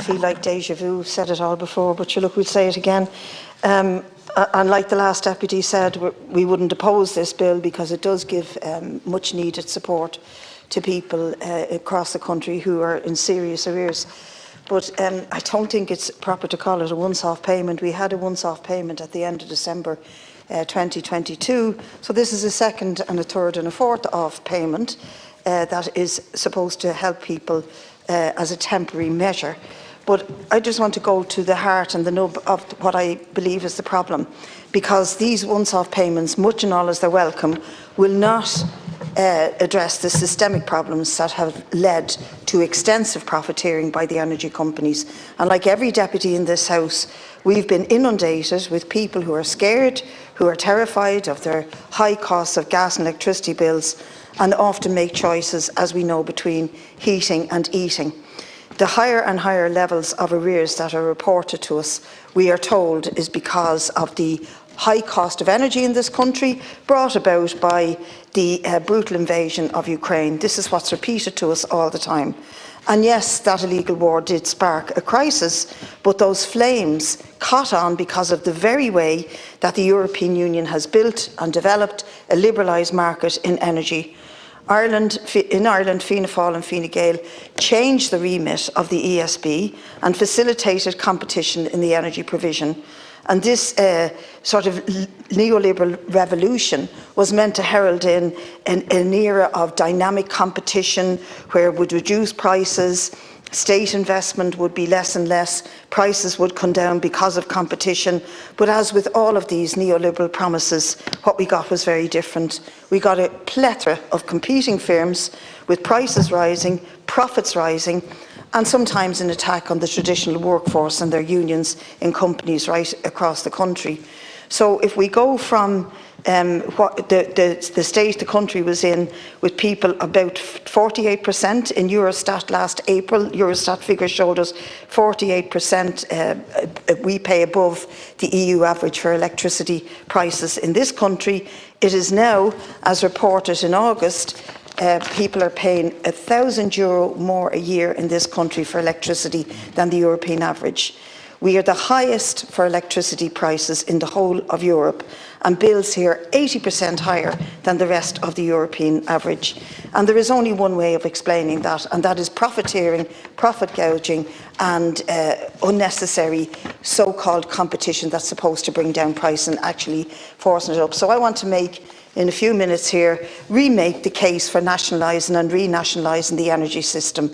feel like deja vu. We've said it all before, but look, we'll say it again. And like the last deputy said, we wouldn't oppose this bill because it does give much needed support to people across the country who are in serious arrears. But I don't think it's proper to call it a once-off payment. We had a once-off payment at the end of December 2022. So this is a second and a third and a fourth off payment that is supposed to help people as a temporary measure. But I just want to go to the heart and the nub of what I believe is the problem, because these once-off payments, much and all as they're welcome, will not address the systemic problems that have led to extensive profiteering by the energy companies. And like every deputy in this House, we've been inundated with people who are scared, who are terrified of their high costs of gas and electricity bills, and often make choices, as we know, between heating and eating. The higher and higher levels of arrears that are reported to us, we are told, is because of the high cost of energy in this country brought about by the brutal invasion of Ukraine. This is what's repeated to us all the time. And yes, that illegal war did spark a crisis, but those flames caught on because of the very way that the European Union has built and developed a liberalised market in energy. In Ireland, Fianna Fáil and Fine Gael changed the remit of the ESB and facilitated competition in the energy provision. And this sort of neoliberal revolution was meant to herald in an era of dynamic competition where it would reduce prices, state investment would be less and less, prices would come down because of competition. But as with all of these neoliberal promises, what we got was very different. We got a plethora of competing firms with prices rising, profits rising, and sometimes an attack on the traditional workforce and their unions in companies right across the country. So if we go from what the state the country was in, with people about 48% in Eurostat last April, Eurostat figures showed us 48% we pay above the EU average for electricity prices in this country. It is now, as reported in August, people are paying €1,000 more a year in this country for electricity than the European average. We are the highest for electricity prices in the whole of Europe, and bills here 80% higher than the rest of the European average. And there is only one way of explaining that, and that is profiteering, profit gouging, and unnecessary so-called competition that's supposed to bring down price and actually forcing it up. So I want to make, in a few minutes here, remake the case for nationalising and renationalising the energy system.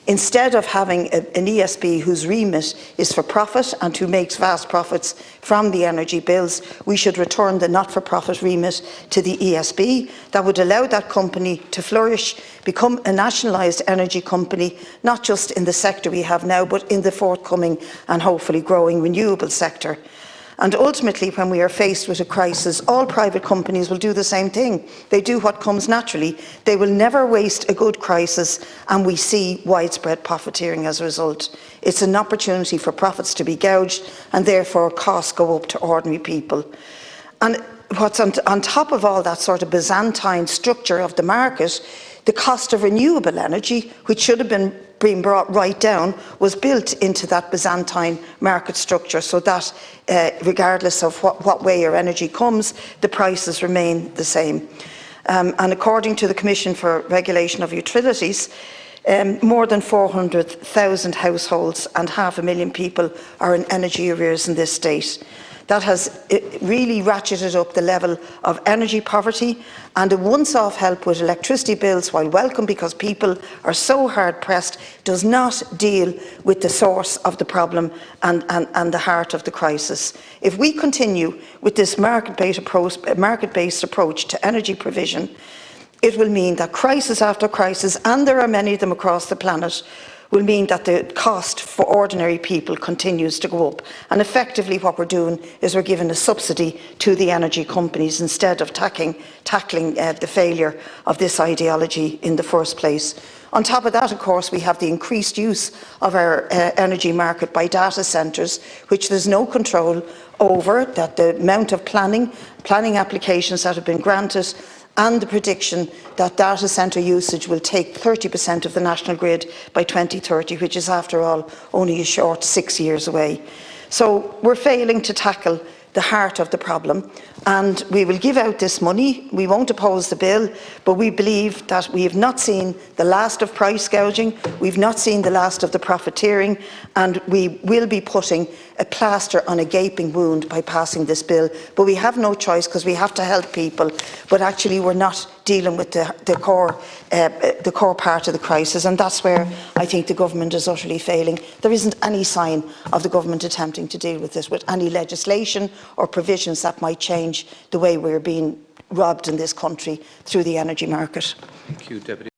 Instead of having an ESB whose remit is for profit and who makes vast profits from the energy bills, we should return the not-for-profit remit to the ESB. That would allow that company to flourish, become a nationalised energy company, not just in the sector we have now, but in the forthcoming and hopefully growing renewable sector. And ultimately, when we are faced with a crisis, all private companies will do the same thing. They do what comes naturally. They will never waste a good crisis, and we see widespread profiteering as a result. It's an opportunity for profits to be gouged, and therefore costs go up to ordinary people. And what's on top of all that sort of Byzantine structure of the market, the cost of renewable energy, which should have been brought right down, was built into that Byzantine market structure, so that regardless of what way your energy comes, the prices remain the same. And according to the Commission for Regulation of Utilities, more than 400,000 households and 500,000 people are in energy arrears in this state. That has really ratcheted up the level of energy poverty, and a once-off help with electricity bills, while welcome because people are so hard-pressed, does not deal with the source of the problem and the heart of the crisis. If we continue with this market-based approach to energy provision, it will mean that crisis after crisis, and there are many of them across the planet, will mean that the cost for ordinary people continues to go up. And effectively what we're doing is we're giving a subsidy to the energy companies instead of tackling the failure of this ideology in the first place. On top of that, of course, we have the increased use of our energy market by data centres, which there's no control over, that the amount of planning applications that have been granted and the prediction that data centre usage will take 30% of the national grid by 2030, which is, after all, only a short 6 years away. So we're failing to tackle the heart of the problem, and we will give out this money. We won't oppose the bill, but we believe that we have not seen the last of price gouging, we've not seen the last of the profiteering, and we will be putting a plaster on a gaping wound by passing this bill. But we have no choice, because we have to help people, but actually we're not dealing with the core part of the crisis, and that's where I think the government is utterly failing. There isn't any sign of the government attempting to deal with this with any legislation or provisions that might change the way we're being robbed in this country through the energy market. Thank you, Deputy.